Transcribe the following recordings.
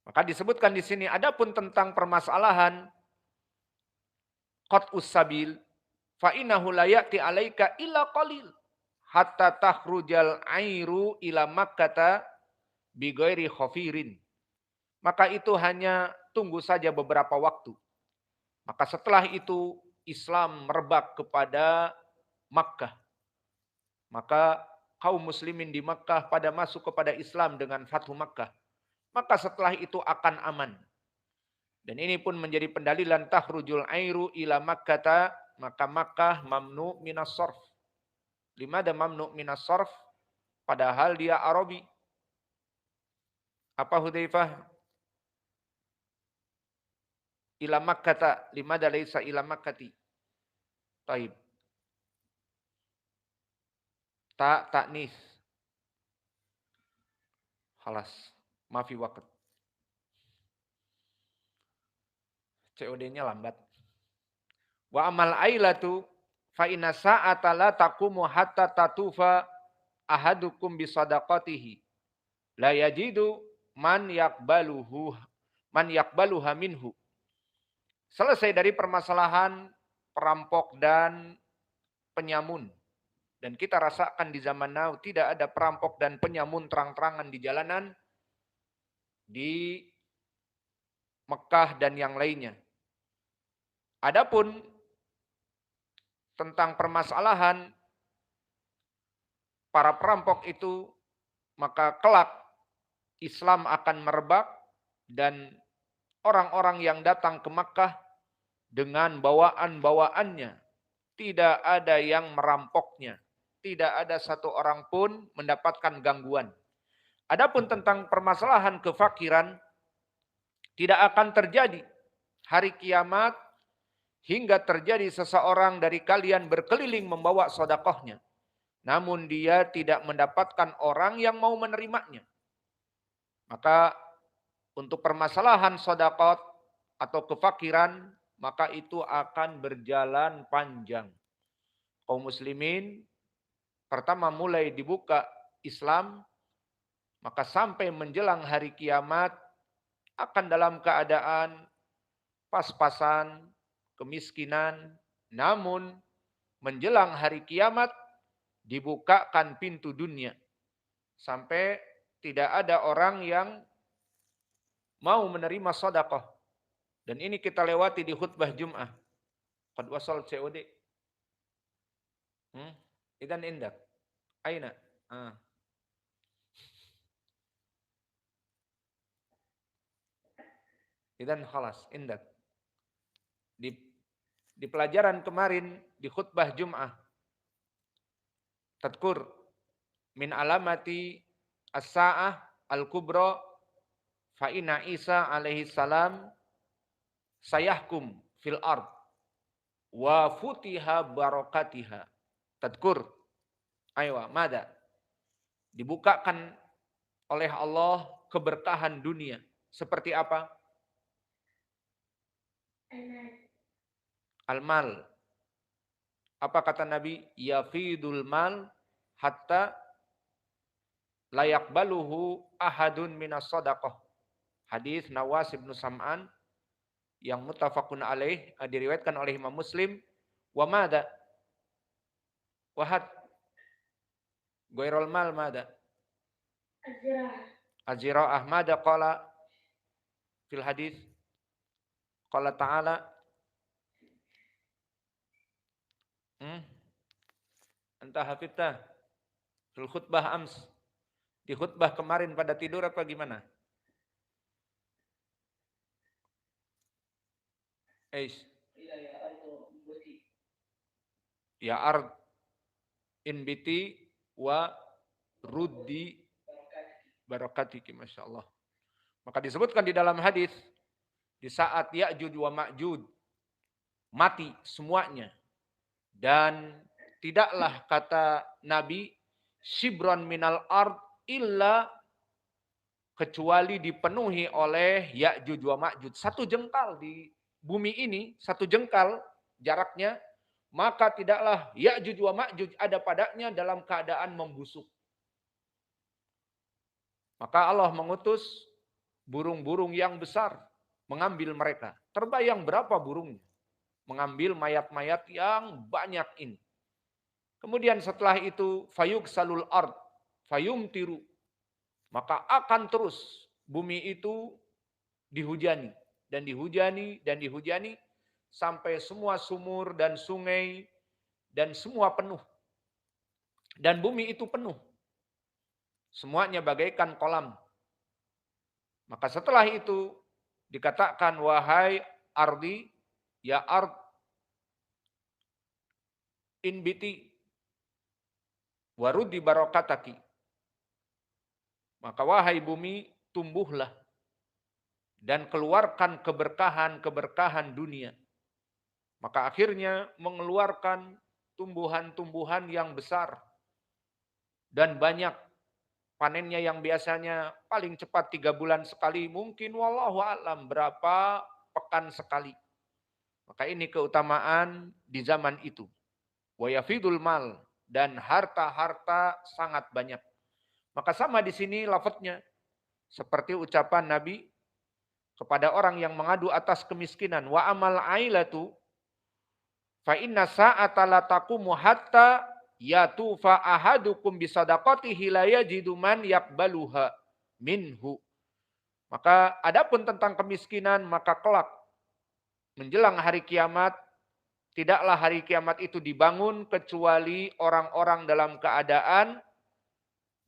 Maka disebutkan di sini adapun tentang permasalahan qat'us sabil fa innahu la ya'ti 'alaika illa qalil hatta takhrujal airu ila makkata bi ghairi khafirin. Maka itu hanya tunggu saja beberapa waktu. Maka setelah itu Islam merebak kepada Makkah. Maka kaum muslimin di Makkah pada masuk kepada Islam dengan Fathu Makkah. Maka setelah itu akan aman. Dan ini pun menjadi pendalilan takhrujul airu ila Makkata, maka Makkah mamnu minas sarf. Limada mamnu minas sarf? Padahal dia Arabi. Apa Hudzaifah? Ila Makkata, limada laisa ila Makkati. Taib. Ta'nis. Halas. Mafi waqt. COD-nya lambat. Wa amal ailatu fa inna sa'ata la taqumu hatta tatufa ahadukum bi sadaqatihi. La yajidu man yaqbaluha minhu. Selesai dari permasalahan perampok dan penyamun. Dan kita rasakan di zaman now tidak ada perampok dan penyamun terang-terangan di jalanan di Mekah dan yang lainnya. Adapun tentang permasalahan para perampok itu, maka kelak Islam akan merebak dan orang-orang yang datang ke Makkah dengan bawaan-bawaannya tidak ada yang merampoknya. Tidak ada satu orang pun mendapatkan gangguan. Adapun tentang permasalahan kefakiran, tidak akan terjadi hari kiamat hingga terjadi seseorang dari kalian berkeliling membawa sedekahnya. Namun dia tidak mendapatkan orang yang mau menerimanya. Maka untuk permasalahan sedekah atau kefakiran, maka itu akan berjalan panjang. Kaum muslimin pertama mulai dibuka Islam, maka sampai menjelang hari kiamat akan dalam keadaan pas-pasan, kemiskinan. Namun menjelang hari kiamat dibukakan pintu dunia. Sampai tidak ada orang yang mau menerima sedekah. Dan ini kita lewati di khutbah Jum'ah. Qad wasal COD. Idan indak. Aina. Idan khalas indak. Di pelajaran kemarin di khutbah Jum'ah. Tadkur min alamati as-sa'ah al-kubra fa inna Isa alaihi salam sayahkum fil ard wa futiha barakatiha. Tadkur. Aywa, mada? Dibukakan oleh Allah keberkahan dunia. Seperti apa? Al-mal. Apa kata Nabi? Yafidul mal hatta layak baluhu ahadun minas sadaqah. Hadis Nawas bin Sam'an yang muttafaqun alaih diriwayatkan oleh Imam Muslim. Wa mada? Wahad. Ghairul mal mada? Azira'ah mada qala fil hadis? Qala ta'ala Anta hafidta fil khutbah ams. Di khutbah kemarin pada tidur apa gimana? Eish. Ya ard inbiti wa ruddi barakatiki, Masya Allah. Maka disebutkan di dalam hadis di saat Ya'juj wa Ma'juj mati semuanya. Dan tidaklah kata Nabi shibron minal ard illa kecuali dipenuhi oleh Ya'juj wa Ma'juj. Satu jengkal di bumi ini, satu jengkal jaraknya, maka tidaklah Ya'juj wa Ma'juj ada padanya dalam keadaan membusuk. Maka Allah mengutus burung-burung yang besar mengambil mereka. Terbayang berapa burungnya mengambil mayat-mayat yang banyak ini. Kemudian setelah itu fayuk salul ard, fayum tiru, maka akan terus bumi itu dihujani dan dihujani dan dihujani sampai semua sumur dan sungai dan semua penuh. Dan bumi itu penuh. Semuanya bagaikan kolam. Maka setelah itu dikatakan, wahai ardi, ya ard, inbiti, warudi barokataki. Maka wahai bumi, tumbuhlah dan keluarkan keberkahan-keberkahan dunia. Maka akhirnya mengeluarkan tumbuhan-tumbuhan yang besar dan banyak. Panennya yang biasanya paling cepat 3 bulan sekali, mungkin wallahu a'lam berapa pekan sekali. Maka ini keutamaan di zaman itu. Wa yafidul mal, dan harta-harta sangat banyak. Maka sama di sini lafadznya seperti ucapan Nabi kepada orang yang mengadu atas kemiskinan, wa amal ailatu fa inna sa'ata la taqumu hatta yatufa ahadukum bisadaqatihi la yajidu man yaqbaluha minhu. Maka adapun tentang kemiskinan, maka kelak menjelang hari kiamat, tidaklah hari kiamat itu dibangun kecuali orang-orang dalam keadaan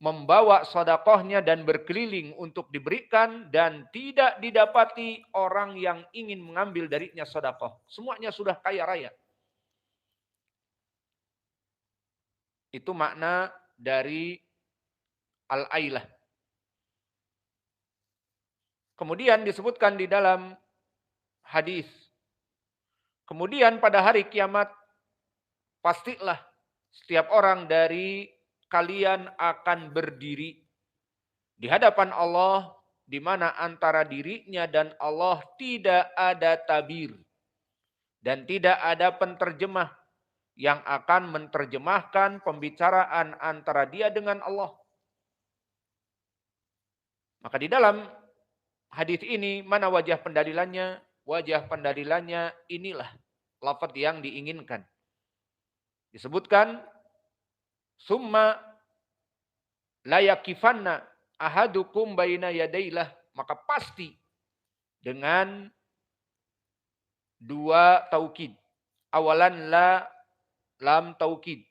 membawa sedekahnya dan berkeliling untuk diberikan, dan tidak didapati orang yang ingin mengambil darinya sedekah. Semuanya sudah kaya raya. Itu makna dari al-ailah. Kemudian disebutkan di dalam hadis, kemudian pada hari kiamat pastilah setiap orang dari kalian akan berdiri di hadapan Allah, di mana antara dirinya dan Allah tidak ada tabir dan tidak ada penterjemah yang akan menerjemahkan pembicaraan antara dia dengan Allah. Maka di dalam hadis ini mana wajah pendalilannya? Wajah pendalilannya inilah lafaz yang diinginkan. Disebutkan summa la yakifanna ahadukum baina yadailah, maka pasti dengan dua taukid. Awalan la, lam taukid.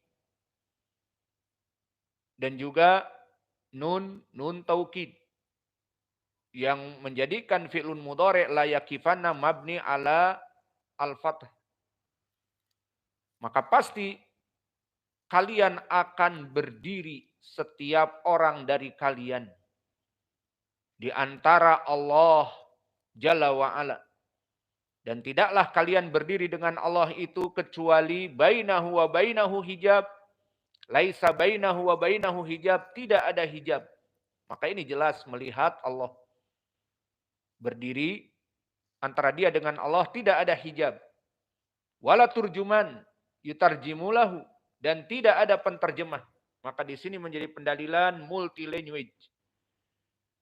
Dan juga nun taukid yang menjadikan fi'lun mudhari' la yakifanna mabni ala al-fath. Maka pasti kalian akan berdiri, setiap orang dari kalian, di antara Allah Jalla wa'ala. Dan tidaklah kalian berdiri dengan Allah itu kecuali bainahu wa bainahu hijab. Laisa bainahu wa bainahu hijab, tidak ada hijab. Maka ini jelas melihat Allah. Berdiri antara dia dengan Allah tidak ada hijab. Wala turjuman yutarjimulahu, dan tidak ada penterjemah. Maka di sini menjadi pendalilan multi language.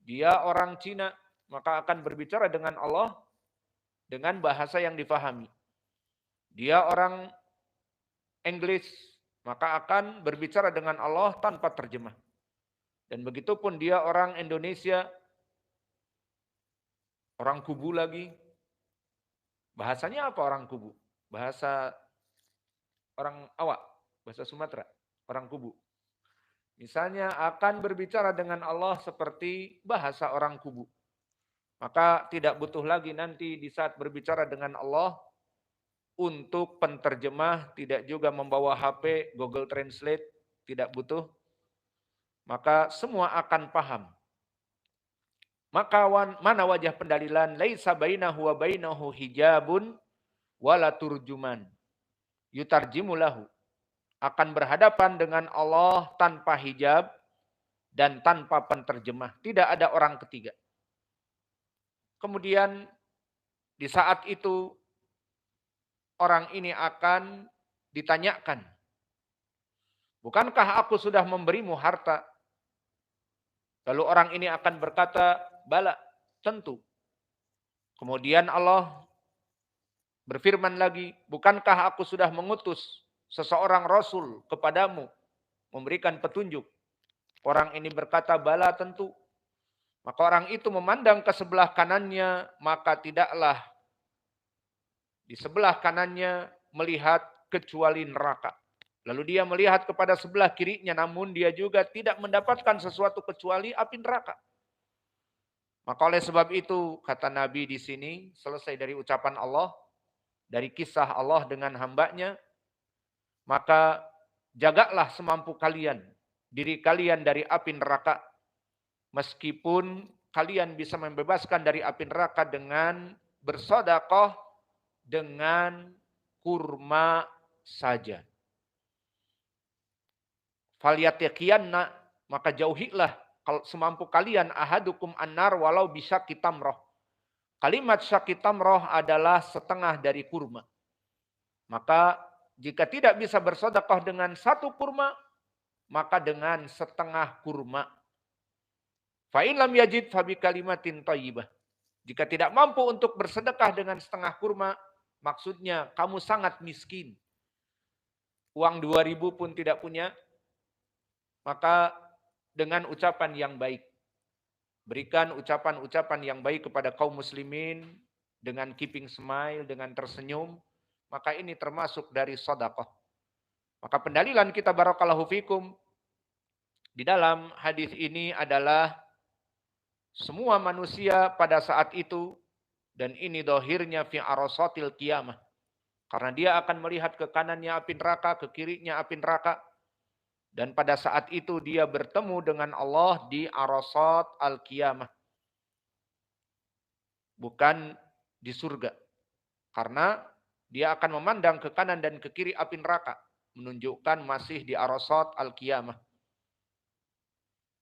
Dia orang Cina, maka akan berbicara dengan Allah dengan bahasa yang difahami. Dia orang Inggris, maka akan berbicara dengan Allah tanpa terjemah. Dan begitu pun dia orang Indonesia, orang Kubu lagi. Bahasanya apa orang Kubu? Bahasa orang Awak, bahasa Sumatera, orang Kubu. Misalnya akan berbicara dengan Allah seperti bahasa orang Kubu. Maka tidak butuh lagi nanti di saat berbicara dengan Allah untuk penterjemah, tidak juga membawa HP, Google Translate, tidak butuh. Maka semua akan paham. Maka mana wajah pendalilan? Laisa bainahu wa bainahu hijabun wala turjuman yutarjimu lahu. Akan berhadapan dengan Allah tanpa hijab dan tanpa penterjemah. Tidak ada orang ketiga. Kemudian di saat itu orang ini akan ditanyakan, bukankah aku sudah memberimu harta? Lalu orang ini akan berkata, bala, tentu. Kemudian Allah berfirman lagi, bukankah aku sudah mengutus seseorang Rasul kepadamu, memberikan petunjuk. Orang ini berkata, bala tentu. Maka orang itu memandang ke sebelah kanannya, maka tidaklah di sebelah kanannya melihat kecuali neraka. Lalu dia melihat kepada sebelah kirinya, namun dia juga tidak mendapatkan sesuatu kecuali api neraka. Maka oleh sebab itu, kata Nabi di sini, selesai dari ucapan Allah, dari kisah Allah dengan hambanya, maka jagalah semampu kalian, diri kalian dari api neraka, meskipun kalian bisa membebaskan dari api neraka dengan bersedekah dengan kurma saja. Falyattaqiyanna, maka jauhilah kalau semampu kalian ahadukum annar walau bisa kitamroh. Kalimat syakitamroh adalah setengah dari kurma. Maka jika tidak bisa bersedekah dengan satu kurma, maka dengan setengah kurma. Fa'in lam yajid fabi kalimatin thayyibah. Jika tidak mampu untuk bersedekah dengan setengah kurma, maksudnya kamu sangat miskin. Uang 2.000 pun tidak punya, maka dengan ucapan yang baik. Berikan ucapan-ucapan yang baik kepada kaum muslimin dengan keeping smile, dengan tersenyum, maka ini termasuk dari sedekah. Maka pendalilan kita barakallahu fikum di dalam hadis ini adalah semua manusia pada saat itu, dan ini dohirnya fi arasatil qiyamah. Karena dia akan melihat ke kanannya api neraka, ke kirinya api neraka. Dan pada saat itu dia bertemu dengan Allah di arasat al-qiyamah. Bukan di surga. Karena dia akan memandang ke kanan dan ke kiri api neraka. Menunjukkan masih di arasat al-qiyamah.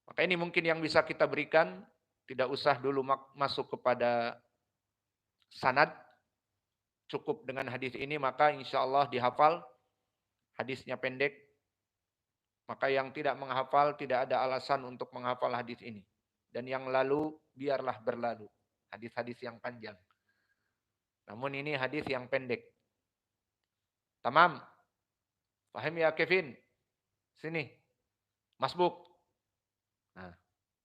Maka ini mungkin yang bisa kita berikan. Tidak usah dulu masuk kepada sanad. Cukup dengan hadis ini maka insya Allah dihafal. Hadisnya pendek. Maka yang tidak menghafal tidak ada alasan untuk menghafal hadis ini. Dan yang lalu biarlah berlalu. Hadis-hadis yang panjang. Namun ini hadis yang pendek. Tamam. Paham ya Kevin? Sini. Masbuk. Nah,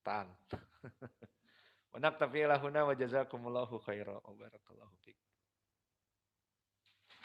tahan. Wa naktafi lahuna wa jazakumullahu khairan wa barakallahu fiik.